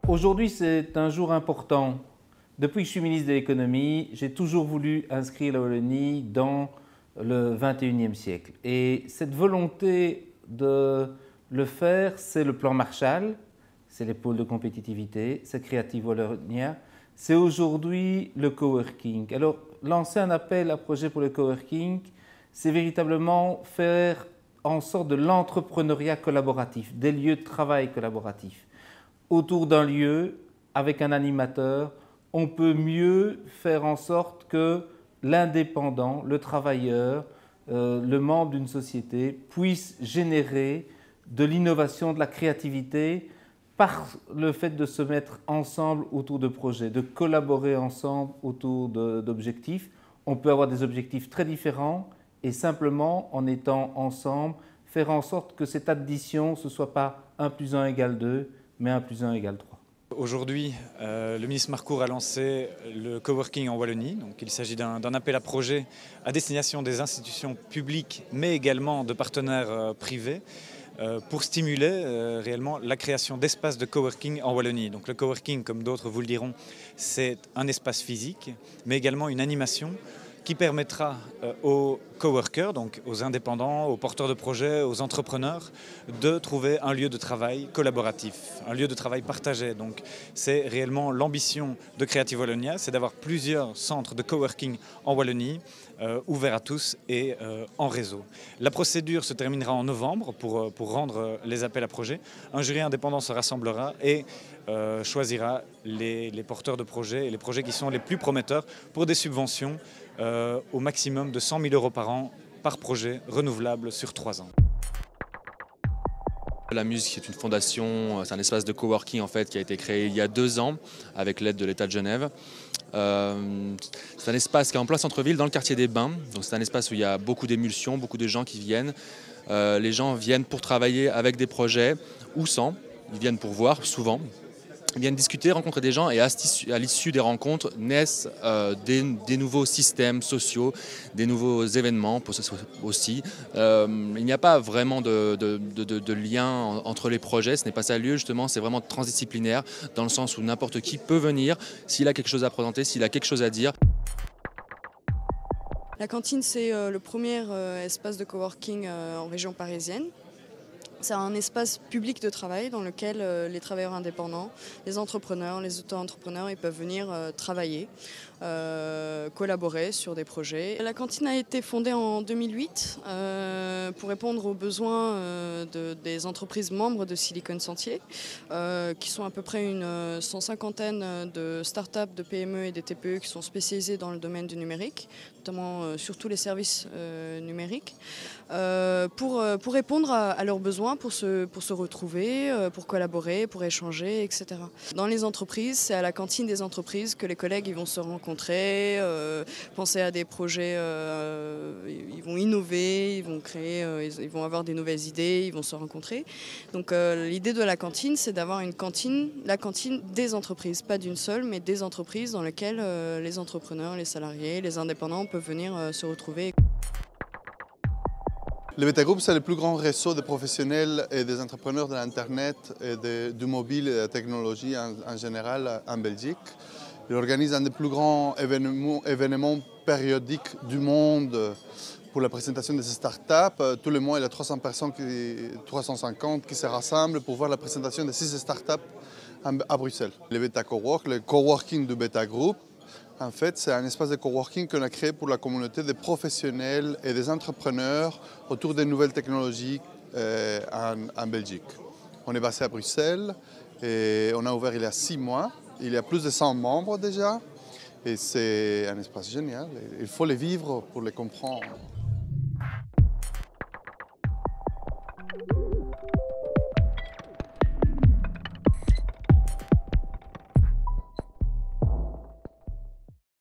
Aujourd'hui, c'est un jour important. Depuis que je suis ministre de l'économie, j'ai toujours voulu inscrire la Wallonie dans le 21e siècle. Et cette volonté de le faire, c'est le plan Marshall, c'est les pôles de compétitivité, c'est Creative Wallonia, c'est aujourd'hui le coworking. Alors, lancer un appel à projet pour le coworking, c'est véritablement faire en sorte de l'entrepreneuriat collaboratif, des lieux de travail collaboratifs. Autour d'un lieu, avec un animateur, on peut mieux faire en sorte que l'indépendant, le travailleur, le membre d'une société puisse générer de l'innovation, de la créativité par le fait de se mettre ensemble autour de projets, de collaborer ensemble autour d'objectifs. On peut avoir des objectifs très différents et simplement en étant ensemble, faire en sorte que cette addition, ce ne soit pas 1 + 1 = 2, mais 1 + 1 = 3. Aujourd'hui, le ministre Marcourt a lancé le coworking en Wallonie. Donc, il s'agit d'un appel à projet à destination des institutions publiques, mais également de partenaires privés, pour stimuler réellement la création d'espaces de coworking en Wallonie. Donc, le coworking, comme d'autres vous le diront, c'est un espace physique, mais également une animation qui permettra aux coworkers, donc aux indépendants, aux porteurs de projets, aux entrepreneurs, de trouver un lieu de travail collaboratif, un lieu de travail partagé. Donc c'est réellement l'ambition de Creative Wallonia, c'est d'avoir plusieurs centres de coworking en Wallonie, ouverts à tous et en réseau. La procédure se terminera en novembre pour rendre les appels à projets. Un jury indépendant se rassemblera et choisira les porteurs de projets et les projets qui sont les plus prometteurs pour des subventions au maximum de 100 000 € par an par projet renouvelable sur 3 ans. La Muse, c'est une fondation, c'est un espace de coworking en fait, qui a été créé il y a 2 ans avec l'aide de l'État de Genève. C'est un espace qui est en plein centre-ville dans le quartier des Bains. Donc c'est un espace où il y a beaucoup d'émulsions, beaucoup de gens qui viennent. Les gens viennent pour travailler avec des projets ou sans. Ils viennent pour voir souvent. Ils viennent discuter, rencontrer des gens et à l'issue des rencontres naissent des nouveaux systèmes sociaux, des nouveaux événements aussi. Il n'y a pas vraiment de lien entre les projets, ce n'est pas ça le lieu justement, c'est vraiment transdisciplinaire dans le sens où n'importe qui peut venir s'il a quelque chose à présenter, s'il a quelque chose à dire. La cantine, c'est le premier espace de coworking en région parisienne. C'est un espace public de travail dans lequel les travailleurs indépendants, les entrepreneurs, les auto-entrepreneurs, ils peuvent venir travailler, collaborer sur des projets. La cantine a été fondée en 2008 pour répondre aux besoins des entreprises membres de Silicon Sentier, qui sont à peu près une 150aine de start-up, de PME et des TPE qui sont spécialisées dans le domaine du numérique, notamment sur tous les services numériques, pour répondre à leurs besoins, pour se retrouver, pour collaborer, pour échanger, etc. Dans les entreprises, c'est à la cantine des entreprises que les collègues ils vont se rencontrer, penser à des projets, ils vont innover, ils vont créer, ils vont avoir des nouvelles idées, ils vont se rencontrer. Donc l'idée de la cantine, c'est d'avoir une cantine, la cantine des entreprises, pas d'une seule, mais des entreprises dans lesquelles les entrepreneurs, les salariés, les indépendants peuvent venir se retrouver. Le Beta Group, c'est le plus grand réseau de professionnels et des entrepreneurs de l'Internet et du mobile et de la technologie en général en Belgique. Il organise un des plus grands événements périodiques du monde pour la présentation de ces startups. Tous les mois, il y a 300 personnes, 350 qui se rassemblent pour voir la présentation de 6 startups à Bruxelles. Le Beta Cowork, le coworking du Beta Group, en fait, c'est un espace de coworking qu'on a créé pour la communauté des professionnels et des entrepreneurs autour des nouvelles technologies en Belgique. On est basé à Bruxelles et on a ouvert il y a 6 mois. Il y a plus de 100 membres déjà et c'est un espace génial. Il faut les vivre pour les comprendre.